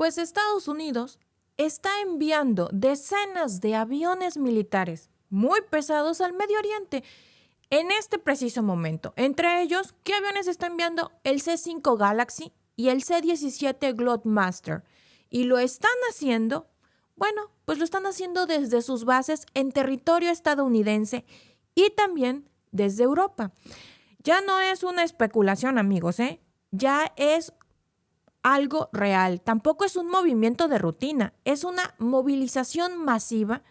Pues Estados Unidos está enviando decenas de aviones militares muy pesados al Medio Oriente en este preciso momento. Entre ellos, ¿qué aviones está enviando? El C-5 Galaxy y el C-17 Globemaster. Y lo están haciendo, bueno, pues lo están haciendo desde sus bases en territorio estadounidense y también desde Europa. Ya no es una especulación, amigos, ya es algo real. Tampoco es un movimiento de rutina, es una movilización masiva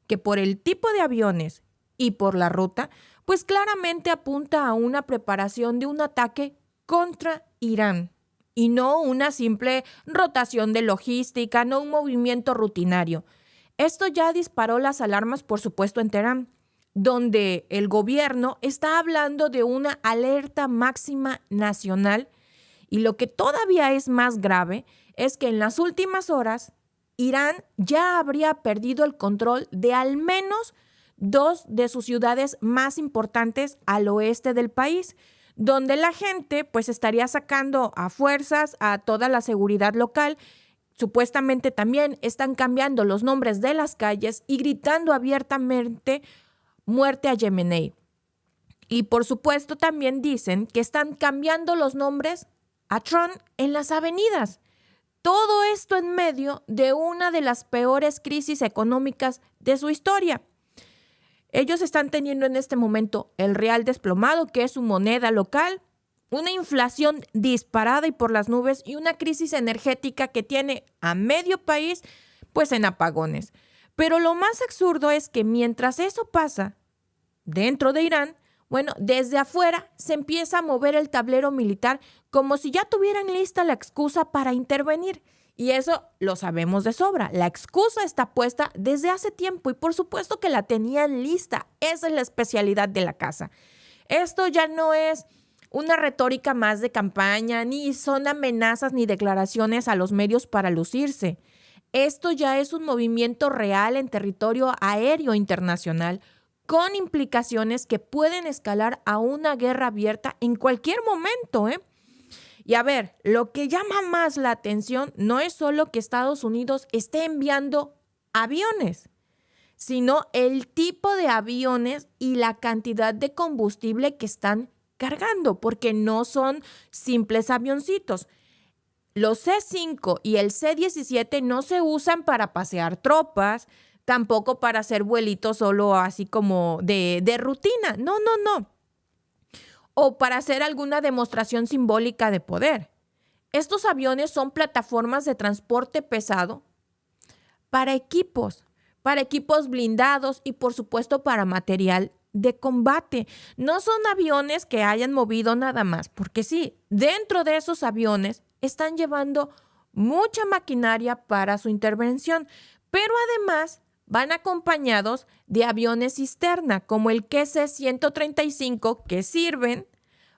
que por el tipo de aviones y por la ruta, pues claramente apunta a una preparación de un ataque contra Irán y no una simple rotación de logística, no un movimiento rutinario. Esto ya disparó las alarmas, por supuesto, en Teherán, donde el gobierno está hablando de una alerta máxima nacional. Y lo que todavía es más grave es que en las últimas horas Irán ya habría perdido el control de al menos 2 de sus ciudades más importantes al oeste del país, donde la gente pues estaría sacando a fuerzas a toda la seguridad local. Supuestamente también están cambiando los nombres de las calles y gritando abiertamente muerte a Yemenei. Y por supuesto también dicen que están cambiando los nombres a Trump en las avenidas. Todo esto en medio de una de las peores crisis económicas de su historia. Ellos están teniendo en este momento el real desplomado, que es su moneda local, una inflación disparada y por las nubes y una crisis energética que tiene a medio país pues en apagones. Pero lo más absurdo es que mientras eso pasa dentro de Irán, bueno, desde afuera se empieza a mover el tablero militar como si ya tuvieran lista la excusa para intervenir. Y eso lo sabemos de sobra. La excusa está puesta desde hace tiempo y por supuesto que la tenían lista. Esa es la especialidad de la casa. Esto ya no es una retórica más de campaña, ni son amenazas ni declaraciones a los medios para lucirse. Esto ya es un movimiento real en territorio aéreo internacional con implicaciones que pueden escalar a una guerra abierta en cualquier momento, Y a ver, lo que llama más la atención no es solo que Estados Unidos esté enviando aviones, sino el tipo de aviones y la cantidad de combustible que están cargando, porque no son simples avioncitos. Los C-5 y el C-17 no se usan para pasear tropas, tampoco para hacer vuelitos solo así como de rutina. No. O para hacer alguna demostración simbólica de poder. Estos aviones son plataformas de transporte pesado para equipos blindados y por supuesto para material de combate. No son aviones que hayan movido nada más, porque sí, dentro de esos aviones están llevando mucha maquinaria para su intervención, pero además van acompañados de aviones cisterna, como el KC-135, que sirven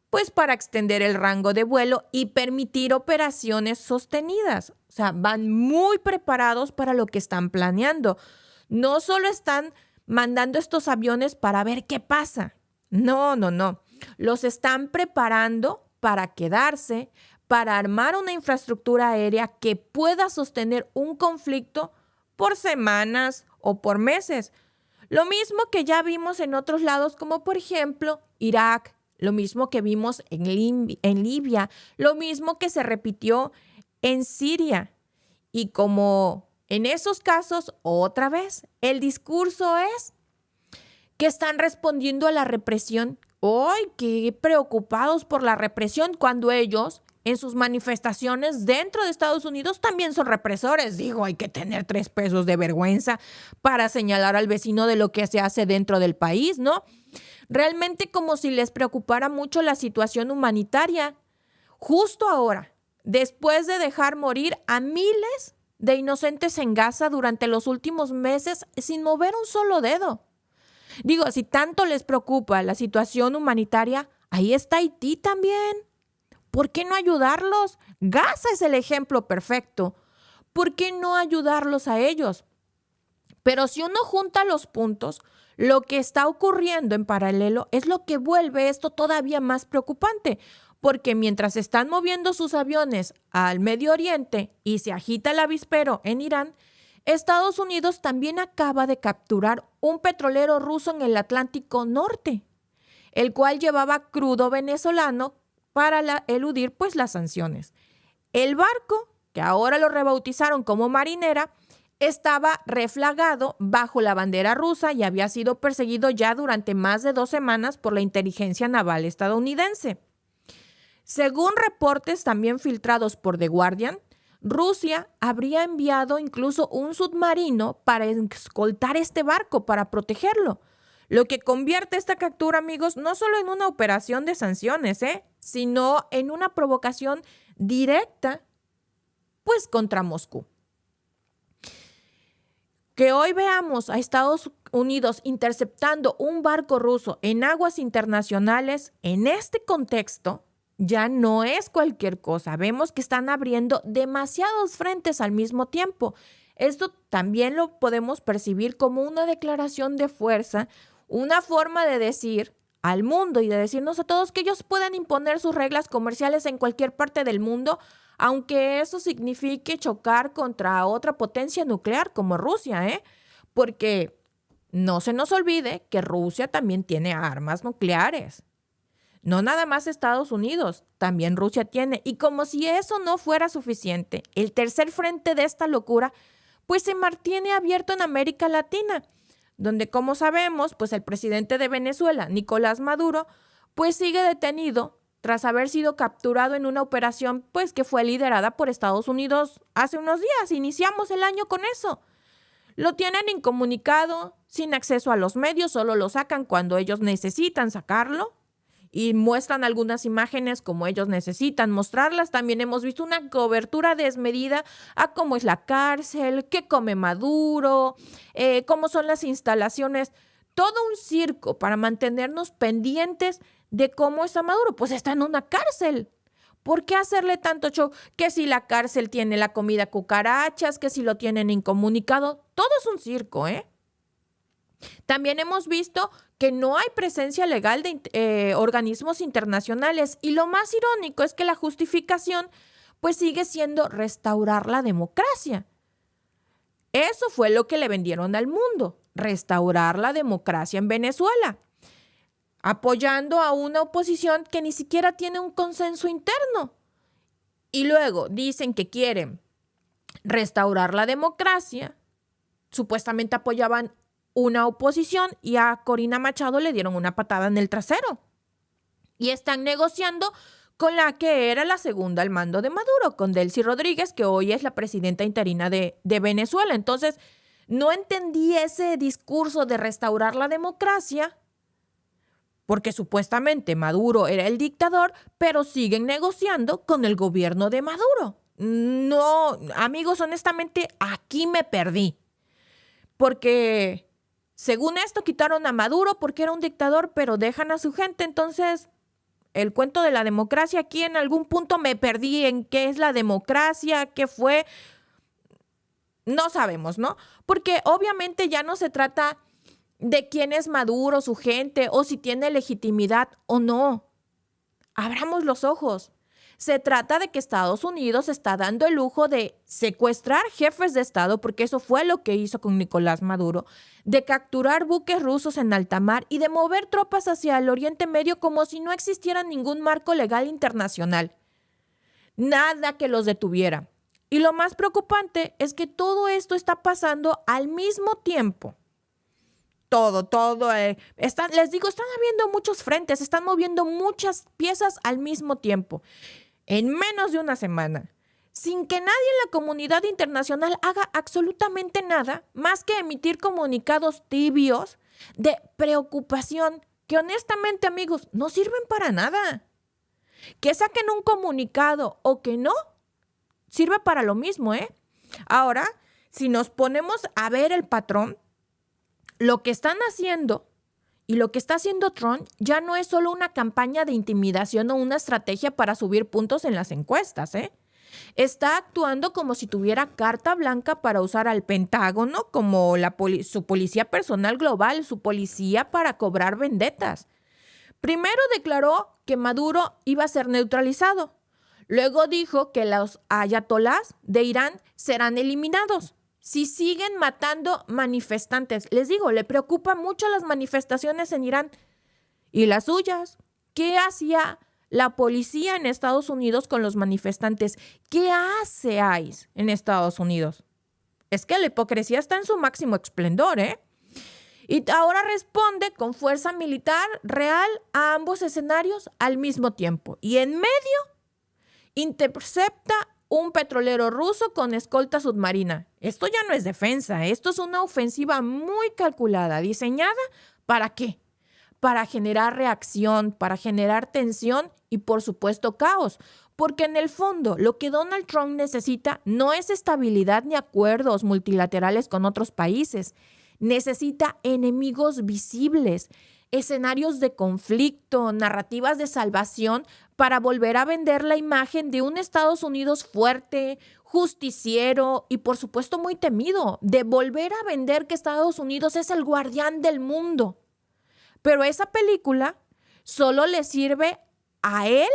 pues para extender el rango de vuelo y permitir operaciones sostenidas. O sea, van muy preparados para lo que están planeando. No solo están mandando estos aviones para ver qué pasa. No. Los están preparando para quedarse, para armar una infraestructura aérea que pueda sostener un conflicto por semanas o por meses. Lo mismo que ya vimos en otros lados, como por ejemplo Irak, lo mismo que vimos en Libia, lo mismo que se repitió en Siria. Y como en esos casos, otra vez, el discurso es que están respondiendo a la represión. ¡Ay, qué preocupados por la represión! Cuando ellos, en sus manifestaciones dentro de Estados Unidos, también son represores. Digo, hay que tener 3 pesos de vergüenza para señalar al vecino de lo que se hace dentro del país, ¿no? Realmente como si les preocupara mucho la situación humanitaria. Justo ahora, después de dejar morir a miles de inocentes en Gaza durante los últimos meses sin mover un solo dedo. Digo, si tanto les preocupa la situación humanitaria, ahí está Haití también. ¿Por qué no ayudarlos? Gaza es el ejemplo perfecto. ¿Por qué no ayudarlos a ellos? Pero si uno junta los puntos, lo que está ocurriendo en paralelo es lo que vuelve esto todavía más preocupante, porque mientras están moviendo sus aviones al Medio Oriente y se agita el avispero en Irán, Estados Unidos también acaba de capturar un petrolero ruso en el Atlántico Norte, el cual llevaba crudo venezolano para eludir pues las sanciones. El barco, que ahora lo rebautizaron como Marinera, estaba reflagado bajo la bandera rusa y había sido perseguido ya durante más de 2 semanas por la inteligencia naval estadounidense. Según reportes también filtrados por The Guardian, Rusia habría enviado incluso un submarino para escoltar este barco, para protegerlo, lo que convierte esta captura, amigos, no solo en una operación de sanciones, sino en una provocación directa, pues, contra Moscú. Que hoy veamos a Estados Unidos interceptando un barco ruso en aguas internacionales en este contexto ya no es cualquier cosa. Vemos que están abriendo demasiados frentes al mismo tiempo. Esto también lo podemos percibir como una declaración de fuerza, una forma de decir al mundo y de decirnos a todos que ellos pueden imponer sus reglas comerciales en cualquier parte del mundo, aunque eso signifique chocar contra otra potencia nuclear como Rusia, porque no se nos olvide que Rusia también tiene armas nucleares. No nada más Estados Unidos, también Rusia tiene. Y como si eso no fuera suficiente, el tercer frente de esta locura, pues se mantiene abierto en América Latina, donde, como sabemos, pues el presidente de Venezuela, Nicolás Maduro, pues sigue detenido tras haber sido capturado en una operación pues que fue liderada por Estados Unidos hace unos días. Iniciamos el año con eso. Lo tienen incomunicado, sin acceso a los medios, solo lo sacan cuando ellos necesitan sacarlo y muestran algunas imágenes como ellos necesitan mostrarlas. También hemos visto una cobertura desmedida a cómo es la cárcel, qué come Maduro, cómo son las instalaciones. Todo un circo para mantenernos pendientes de cómo está Maduro. Pues está en una cárcel. ¿Por qué hacerle tanto show? Que si la cárcel tiene la comida cucarachas, que si lo tienen incomunicado. Todo es un circo, También hemos visto que no hay presencia legal de organismos internacionales y lo más irónico es que la justificación pues sigue siendo restaurar la democracia. Eso fue lo que le vendieron al mundo, restaurar la democracia en Venezuela, apoyando a una oposición que ni siquiera tiene un consenso interno. Y luego dicen que quieren restaurar la democracia, supuestamente apoyaban una oposición y a Corina Machado le dieron una patada en el trasero. Y están negociando con la que era la segunda al mando de Maduro, con Delcy Rodríguez, que hoy es la presidenta interina de Venezuela. Entonces, no entendí ese discurso de restaurar la democracia, porque supuestamente Maduro era el dictador, pero siguen negociando con el gobierno de Maduro. No, amigos, honestamente, aquí me perdí. Porque según esto quitaron a Maduro porque era un dictador, pero dejan a su gente. Entonces, el cuento de la democracia aquí en algún punto me perdí en qué es la democracia, qué fue. No sabemos, ¿no? Porque obviamente ya no se trata de quién es Maduro, su gente, o si tiene legitimidad o no. Abramos los ojos. Se trata de que Estados Unidos está dando el lujo de secuestrar jefes de Estado, porque eso fue lo que hizo con Nicolás Maduro, de capturar buques rusos en alta mar y de mover tropas hacia el Oriente Medio como si no existiera ningún marco legal internacional. Nada que los detuviera. Y lo más preocupante es que todo esto está pasando al mismo tiempo. Les digo, están habiendo muchos frentes, están moviendo muchas piezas al mismo tiempo. En menos de una semana, sin que nadie en la comunidad internacional haga absolutamente nada más que emitir comunicados tibios de preocupación que honestamente, amigos, no sirven para nada. Que saquen un comunicado o que no, sirve para lo mismo, Ahora, si nos ponemos a ver el patrón, lo que están haciendo y lo que está haciendo Trump ya no es solo una campaña de intimidación o una estrategia para subir puntos en las encuestas, Está actuando como si tuviera carta blanca para usar al Pentágono como su policía personal global, su policía para cobrar vendetas. Primero declaró que Maduro iba a ser neutralizado. Luego dijo que los ayatolás de Irán serán eliminados si siguen matando manifestantes. Les digo, le preocupan mucho las manifestaciones en Irán y las suyas. ¿Qué hacía la policía en Estados Unidos con los manifestantes? ¿Qué hace ICE en Estados Unidos? Es que la hipocresía está en su máximo esplendor, ¿eh? Y ahora responde con fuerza militar real a ambos escenarios al mismo tiempo. Y en medio intercepta un petrolero ruso con escolta submarina. Esto ya no es defensa, esto es una ofensiva muy calculada, diseñada ¿para qué? Para generar reacción, para generar tensión y por supuesto caos. Porque en el fondo lo que Donald Trump necesita no es estabilidad ni acuerdos multilaterales con otros países. Necesita enemigos visibles, escenarios de conflicto, narrativas de salvación para volver a vender la imagen de un Estados Unidos fuerte, justiciero y por supuesto muy temido, de volver a vender que Estados Unidos es el guardián del mundo. Pero esa película solo le sirve a él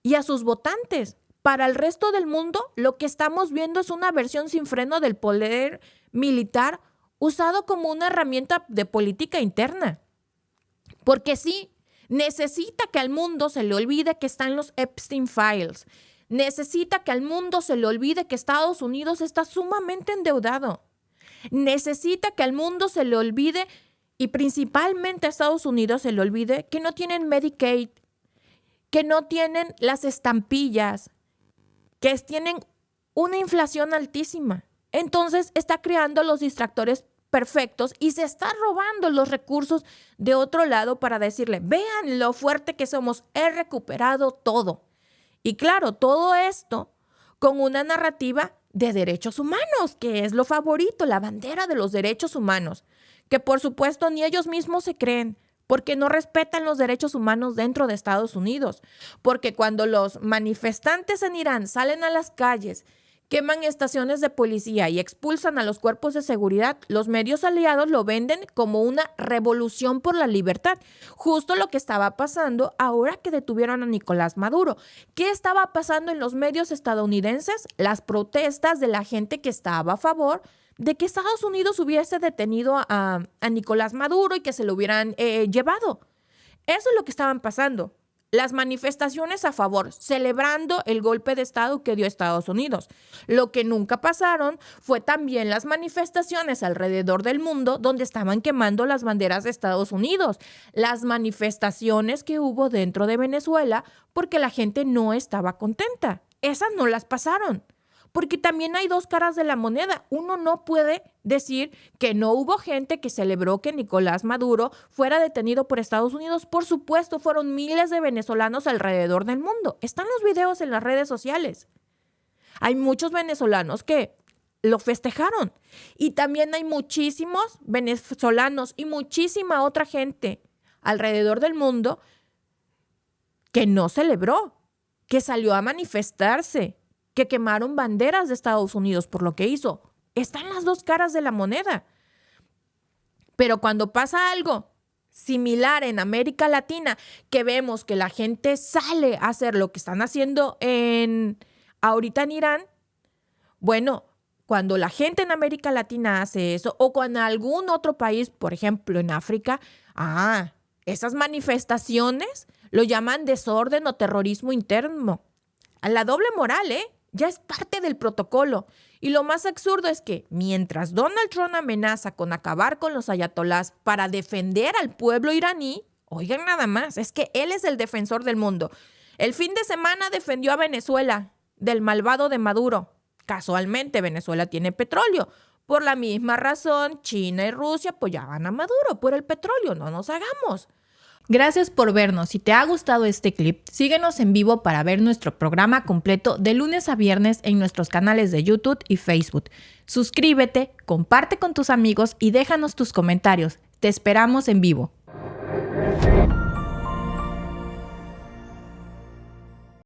y a sus votantes. Para el resto del mundo, lo que estamos viendo es una versión sin freno del poder militar usado como una herramienta de política interna. Porque sí, necesita que al mundo se le olvide que están los Epstein Files. Necesita que al mundo se le olvide que Estados Unidos está sumamente endeudado. Necesita que al mundo se le olvide, y principalmente a Estados Unidos se le olvide, que no tienen Medicaid, que no tienen las estampillas, que tienen una inflación altísima. Entonces está creando los distractores perfectos y se está robando los recursos de otro lado para decirle, vean lo fuerte que somos, he recuperado todo. Y claro, todo esto con una narrativa de derechos humanos, que es lo favorito, la bandera de los derechos humanos, que por supuesto ni ellos mismos se creen, porque no respetan los derechos humanos dentro de Estados Unidos, porque cuando los manifestantes en Irán salen a las calles, queman estaciones de policía y expulsan a los cuerpos de seguridad, los medios aliados lo venden como una revolución por la libertad. Justo lo que estaba pasando ahora que detuvieron a Nicolás Maduro. ¿Qué estaba pasando en los medios estadounidenses? Las protestas de la gente que estaba a favor de que Estados Unidos hubiese detenido a Nicolás Maduro y que se lo hubieran llevado. Eso es lo que estaban pasando. Las manifestaciones a favor, celebrando el golpe de Estado que dio Estados Unidos. Lo que nunca pasaron fue también las manifestaciones alrededor del mundo donde estaban quemando las banderas de Estados Unidos. Las manifestaciones que hubo dentro de Venezuela porque la gente no estaba contenta. Esas no las pasaron. Porque también hay dos caras de la moneda. Uno no puede decir que no hubo gente que celebró que Nicolás Maduro fuera detenido por Estados Unidos. Por supuesto, fueron miles de venezolanos alrededor del mundo. Están los videos en las redes sociales. Hay muchos venezolanos que lo festejaron. Y también hay muchísimos venezolanos y muchísima otra gente alrededor del mundo que no celebró, que salió a manifestarse, que quemaron banderas de Estados Unidos por lo que hizo. Están las dos caras de la moneda. Pero cuando pasa algo similar en América Latina, que vemos que la gente sale a hacer lo que están haciendo ahorita en Irán, bueno, cuando la gente en América Latina hace eso, o cuando algún otro país, por ejemplo en África, esas manifestaciones lo llaman desorden o terrorismo interno. A la doble moral, ya es parte del protocolo. Y lo más absurdo es que mientras Donald Trump amenaza con acabar con los ayatolás para defender al pueblo iraní, oigan nada más, es que él es el defensor del mundo. El fin de semana defendió a Venezuela del malvado de Maduro. Casualmente Venezuela tiene petróleo. Por la misma razón, China y Rusia apoyaban a Maduro por el petróleo, no nos hagamos. Gracias por vernos. Si te ha gustado este clip, síguenos en vivo para ver nuestro programa completo de lunes a viernes en nuestros canales de YouTube y Facebook. Suscríbete, comparte con tus amigos y déjanos tus comentarios. Te esperamos en vivo.